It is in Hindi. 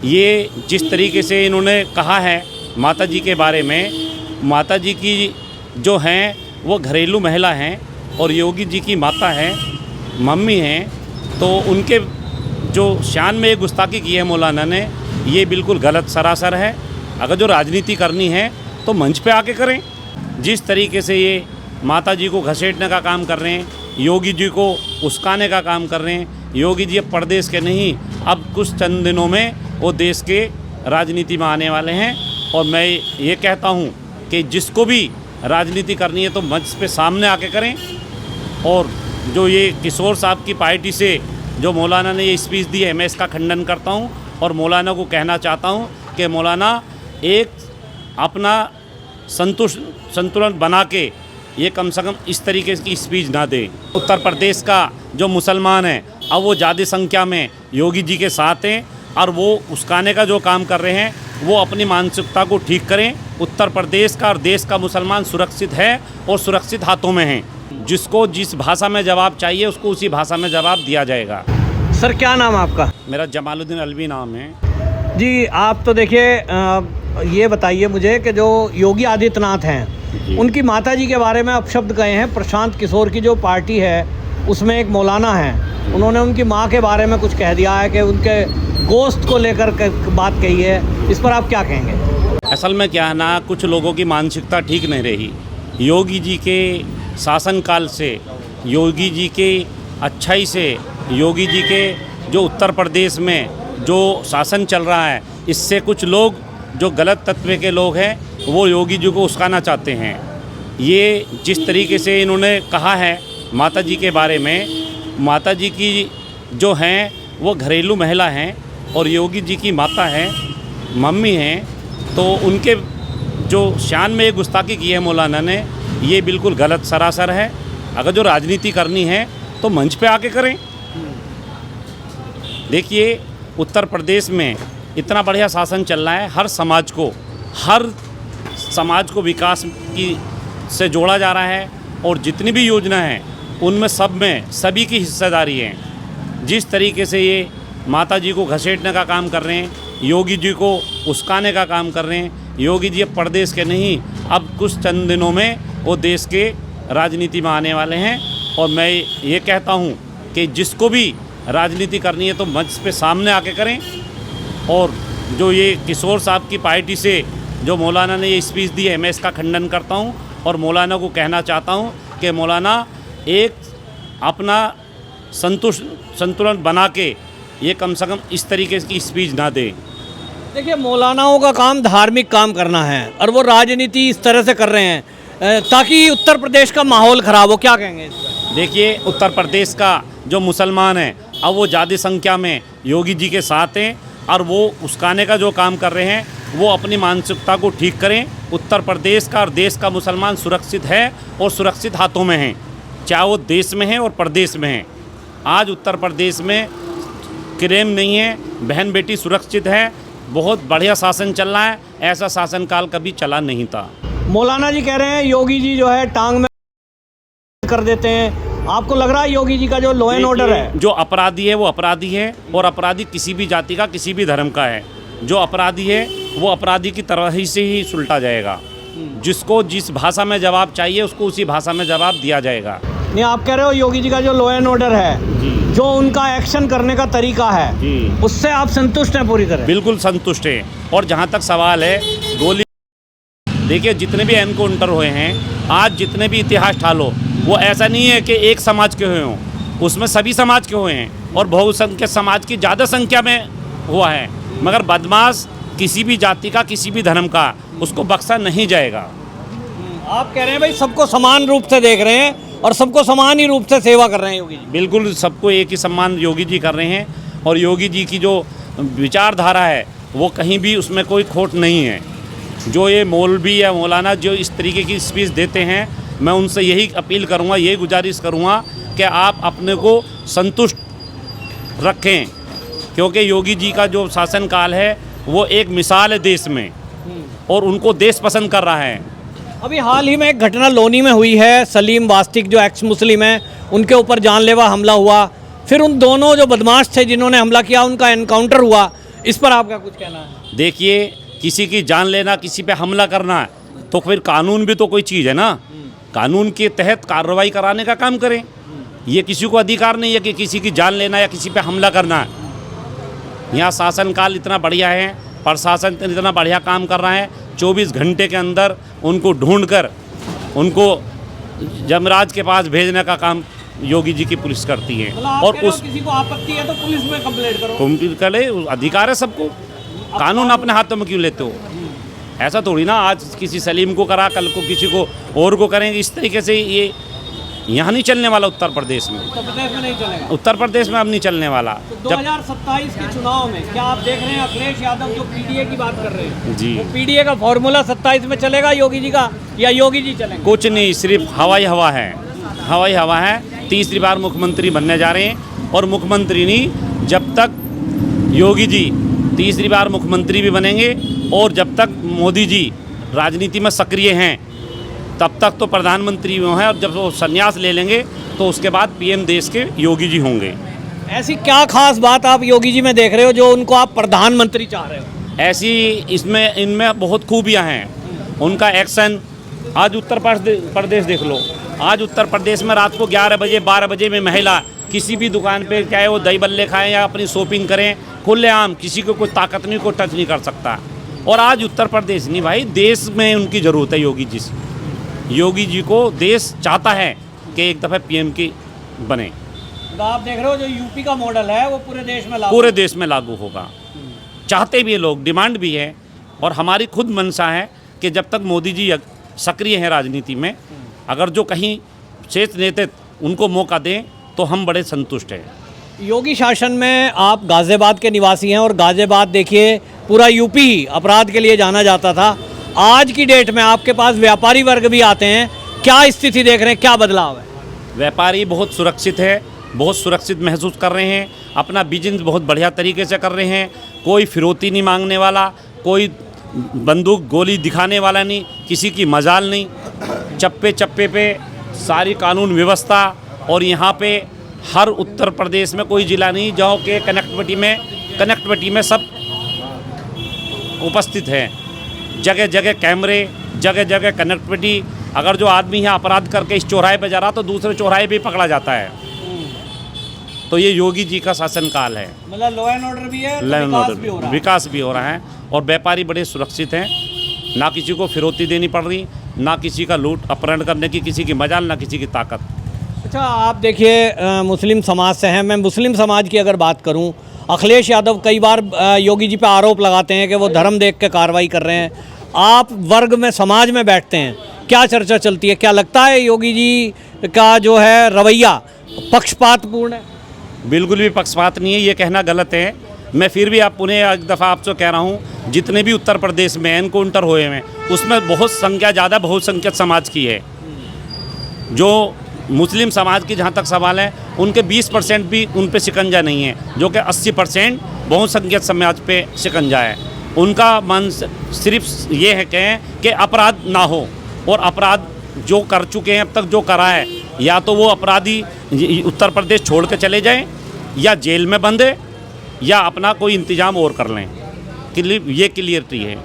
ये जिस तरीके से इन्होंने कहा है माता जी के बारे में, माता जी की जो हैं वो घरेलू महिला हैं और योगी जी की माता हैं, मम्मी हैं, तो उनके जो शान में ये गुस्ताखी की है मौलाना ने, ये बिल्कुल गलत सरासर है। अगर जो राजनीति करनी है तो मंच पे आके करें। जिस तरीके से ये माता जी को घसीटने का काम कर रहे हैं, योगी जी को उस्काने का काम कर रहे हैं, योगी जी अब प्रदेश के नहीं, अब कुछ चंद दिनों में वो देश के राजनीति में आने वाले हैं। और मैं ये कहता हूँ कि जिसको भी राजनीति करनी है तो मंच पे सामने आके करें। और जो ये किशोर साहब की पार्टी से जो मौलाना ने ये स्पीच दी है, मैं इसका खंडन करता हूँ और मौलाना को कहना चाहता हूँ कि मौलाना एक अपना संतुलन बना के ये कम से कम इस तरीके की स्पीच ना दें। उत्तर प्रदेश का जो मुसलमान है अब वो ज़्यादा संख्या में योगी जी के साथ हैं और वो उस्काने का जो काम कर रहे हैं वो अपनी मानसिकता को ठीक करें। उत्तर प्रदेश का और देश का मुसलमान सुरक्षित है और सुरक्षित हाथों में हैं। जिसको जिस भाषा में जवाब चाहिए उसको उसी भाषा में जवाब दिया जाएगा। सर क्या नाम है आपका? मेरा जमालुद्दीन अलवी नाम है जी। आप तो देखिए ये बताइए मुझे कि जो योगी आदित्यनाथ हैं उनकी माता जी के बारे में अपशब्द कहे हैं। प्रशांत किशोर की जो पार्टी है उसमें एक मौलाना है, उन्होंने उनकी माँ के बारे में कुछ कह दिया है कि उनके गोश्त को लेकर बात कही है। इस पर आप क्या कहेंगे? असल में क्या है ना, कुछ लोगों की मानसिकता ठीक नहीं रही। योगी जी के शासनकाल से, योगी जी के अच्छाई से, योगी जी के जो उत्तर प्रदेश में जो शासन चल रहा है, इससे कुछ लोग जो गलत तत्व के लोग हैं वो योगी जी को उस्काना चाहते हैं। ये जिस तरीके से इन्होंने कहा है माता जी के बारे में, माता जी की जो हैं वो घरेलू महिला हैं और योगी जी की माता हैं, मम्मी हैं, तो उनके जो शान में ये गुस्ताखी की है मौलाना ने, ये बिल्कुल गलत सरासर है। अगर जो राजनीति करनी है तो मंच पे आके करें। देखिए उत्तर प्रदेश में इतना बढ़िया शासन चल रहा है, हर समाज को विकास की से जोड़ा जा रहा है और जितनी भी योजना है उनमें सब में सभी की हिस्सेदारी है। जिस तरीके से ये माता जी को घसीटने का काम कर रहे हैं, योगी जी को उस्काने का काम कर रहे हैं, योगी जी अब प्रदेश के नहीं, अब कुछ चंद दिनों में वो देश के राजनीति में आने वाले हैं। और मैं ये कहता हूँ कि जिसको भी राजनीति करनी है तो मंच पे सामने आके करें। और जो ये किशोर साहब की पार्टी से जो मौलाना ने ये स्पीच दी है, मैं इसका खंडन करता हूँ और मौलाना को कहना चाहता हूँ कि मौलाना एक अपना संतुलन बना के ये कम से कम इस तरीके की स्पीच ना दें। देखिए मौलानाओं का काम धार्मिक काम करना है और वो राजनीति इस तरह से कर रहे हैं ताकि उत्तर प्रदेश का माहौल ख़राब हो। क्या कहेंगे इस पर? देखिए उत्तर प्रदेश का जो मुसलमान है अब वो ज़्यादा संख्या में योगी जी के साथ हैं और वो उस्काने का जो काम कर रहे हैं वो अपनी मानसिकता को ठीक करें। उत्तर प्रदेश का और देश का मुसलमान सुरक्षित है और सुरक्षित हाथों में हैं, चाहे वो देश में है और प्रदेश में है। आज उत्तर प्रदेश में क्राइम नहीं है, बहन बेटी सुरक्षित है, बहुत बढ़िया शासन चल रहा है। ऐसा शासनकाल कभी चला नहीं था। मौलाना जी कह रहे हैं योगी जी जो है टांग में कर देते हैं। आपको लग रहा है योगी जी का जो लॉ एंड ऑर्डर है, जो अपराधी है वो अपराधी है और अपराधी किसी भी जाति का, किसी भी धर्म का है। जो अपराधी है वो अपराधी की तरह ही से ही सुलटा जाएगा। जिसको जिस भाषा में जवाब चाहिए उसको उसी भाषा में जवाब दिया जाएगा। नहीं, आप कह रहे हो योगी जी का जो लॉ एंड ऑर्डर है, जो उनका एक्शन करने का तरीका है, उससे आप संतुष्ट हैं पूरी तरह? बिल्कुल संतुष्ट हैं। और जहाँ तक सवाल है गोली, देखिए जितने भी एनकाउंटर हुए हैं, आज जितने भी इतिहास ठालो, वो ऐसा नहीं है कि एक समाज के हुए हों, उसमें सभी समाज के हुए हैं और बहुसंख्यक समाज की ज़्यादा संख्या में हुआ है। मगर बदमाश किसी भी जाति का, किसी भी धर्म का, उसको बख्शा नहीं जाएगा। आप कह रहे हैं भाई सबको समान रूप से देख रहे हैं और सबको समान ही रूप से सेवा कर रहे हैं योगी जी? बिल्कुल सबको एक ही सम्मान योगी जी कर रहे हैं और योगी जी की जो विचारधारा है वो कहीं भी उसमें कोई खोट नहीं है। जो ये मौलवी या मौलाना जो इस तरीके की स्पीच देते हैं, मैं उनसे यही अपील करूँगा, यही गुजारिश करूँगा कि आप अपने को संतुष्ट रखें, क्योंकि योगी जी का जो शासनकाल है वो एक मिसाल है देश में और उनको देश पसंद कर रहा है। अभी हाल ही में एक घटना लोनी में हुई है, सलीम वास्तिक जो एक्स मुस्लिम हैं उनके ऊपर जानलेवा हमला हुआ, फिर उन दोनों जो बदमाश थे जिन्होंने हमला किया उनका एनकाउंटर हुआ। इस पर आपका कुछ कहना है? देखिए, किसी की जान लेना, किसी पे हमला करना तो फिर कानून भी तो कोई चीज़ है ना। कानून के तहत कार्रवाई कराने का काम करें। ये किसी को अधिकार नहीं है कि किसी की जान लेना या किसी पे हमला करना। यहाँ शासनकाल इतना बढ़िया है, प्रशासन इतना बढ़िया काम कर रहा है, 24 घंटे के अंदर उनको ढूंढकर उनको यमराज के पास भेजने का काम योगी जी की पुलिस करती है। मतलब आप और कह रहे हो उस किसी को आपत्ति है तो पुलिस में कंप्लेंट करो। कंप्लीट करे, अधिकार है सबको। कानून अपने हाथों में क्यों लेते हो? ऐसा थोड़ी ना आज किसी सलीम को करा, कल को किसी को और को करेंगे। इस तरीके से ये यहाँ नहीं चलने वाला उत्तर प्रदेश में। उत्तर प्रदेश में नहीं चलेगा। उत्तर प्रदेश में अब नहीं चलने वाला। तो 2027 के चुनाव में क्या आप देख रहे हैं अखिलेश यादव जो पीडीए की बात कर रहे हैं, जी, वो पीडीए का फॉर्मूला 27 में चलेगा योगी जी का, या योगी जी चलेंगे? कुछ नहीं, सिर्फ हवाई हवा है। हवाई हवा है। तीसरी बार मुख्यमंत्री बनने जा रहे हैं और मुख्यमंत्री नहीं, जब तक योगी जी तीसरी बार मुख्यमंत्री भी बनेंगे और जब तक मोदी जी राजनीति में सक्रिय हैं तब तक तो प्रधानमंत्री वो हैं, और जब वो संन्यास ले लेंगे तो उसके बाद पीएम देश के योगी जी होंगे। ऐसी क्या खास बात आप योगी जी में देख रहे हो जो उनको आप प्रधानमंत्री चाह रहे हो? ऐसी इसमें इनमें बहुत खूबियां हैं। उनका एक्शन, आज उत्तर प्रदेश देख लो। आज उत्तर प्रदेश में रात को 11 बजे 12 बजे में महिला किसी भी दुकान पे, चाहे वो दही बल्ले खाएं या अपनी शॉपिंग करें, खुलेआम, किसी को कोई ताकत नहीं, कोई टच नहीं कर सकता। और आज उत्तर प्रदेश नहीं भाई, देश में उनकी ज़रूरत है योगी जी से। योगी जी को देश चाहता है कि एक दफ़ा पीएम की बने। तो आप देख रहे हो जो यूपी का मॉडल है वो पूरे देश में लागू, पूरे देश में लागू होगा। चाहते भी है लोग, डिमांड भी है, और हमारी खुद मंशा है कि जब तक मोदी जी सक्रिय हैं राजनीति में, अगर जो कहीं शेष नेता उनको मौका दें तो हम बड़े संतुष्ट हैं। योगी शासन में आप गाज़ियाबाद के निवासी हैं और गाज़ियाबाद देखिए पूरा यूपी ही अपराध के लिए जाना जाता था। आज की डेट में आपके पास व्यापारी वर्ग भी आते हैं, क्या स्थिति देख रहे हैं, क्या बदलाव है? व्यापारी बहुत सुरक्षित है, बहुत सुरक्षित महसूस कर रहे हैं। अपना बिजनेस बहुत बढ़िया तरीके से कर रहे हैं। कोई फिरौती नहीं मांगने वाला, कोई बंदूक गोली दिखाने वाला नहीं, किसी की मजाल नहीं। चप्पे चप्पे पे सारी कानून व्यवस्था, और यहाँ पे हर उत्तर प्रदेश में कोई ज़िला नहीं जहाँ के कनेक्टिविटी में सब उपस्थित हैं। जगह जगह कैमरे, जगह जगह कनेक्टिविटी। अगर जो आदमी यहाँ अपराध करके इस चौराहे पे जा रहा तो दूसरे चौराहे पे पकड़ा जाता है। तो ये योगी जी का शासनकाल है। मतलब लॉ एंड ऑर्डर भी है, विकास भी हो रहा है, और व्यापारी बड़े सुरक्षित हैं। ना किसी को फिरौती देनी पड़ रही, ना किसी का लूट अपहरण करने की किसी की मजाल, ना किसी की ताकत। अच्छा, आप देखिए मुस्लिम समाज से हैं। मैं मुस्लिम समाज की अगर बात करूं, अखिलेश यादव कई बार योगी जी पे आरोप लगाते हैं कि वो धर्म देख के कार्रवाई कर रहे हैं। आप वर्ग में, समाज में बैठते हैं, क्या चर्चा चलती है? क्या लगता है योगी जी का जो है रवैया पक्षपातपूर्ण है? बिल्कुल भी पक्षपात नहीं है, ये कहना गलत है। मैं फिर भी आप पुनः एक दफ़ा आपसे कह रहा हूँ, जितने भी उत्तर प्रदेश में एनकाउंटर हुए हैं उसमें बहुत संख्या ज़्यादा बहुसंख्यक समाज की है। जो मुस्लिम समाज की जहाँ तक सवाल है, उनके 20% भी उन पे शिकंजा नहीं है, जो कि 80% बहुसंख्यक समाज पे शिकंजा है। उनका मन सिर्फ ये है कि अपराध ना हो, और अपराध जो कर चुके हैं अब तक जो करा है, या तो वो अपराधी उत्तर प्रदेश छोड़ के चले जाएं, या जेल में बंदे, या अपना कोई इंतजाम और कर लें। ये क्लियरिटी है।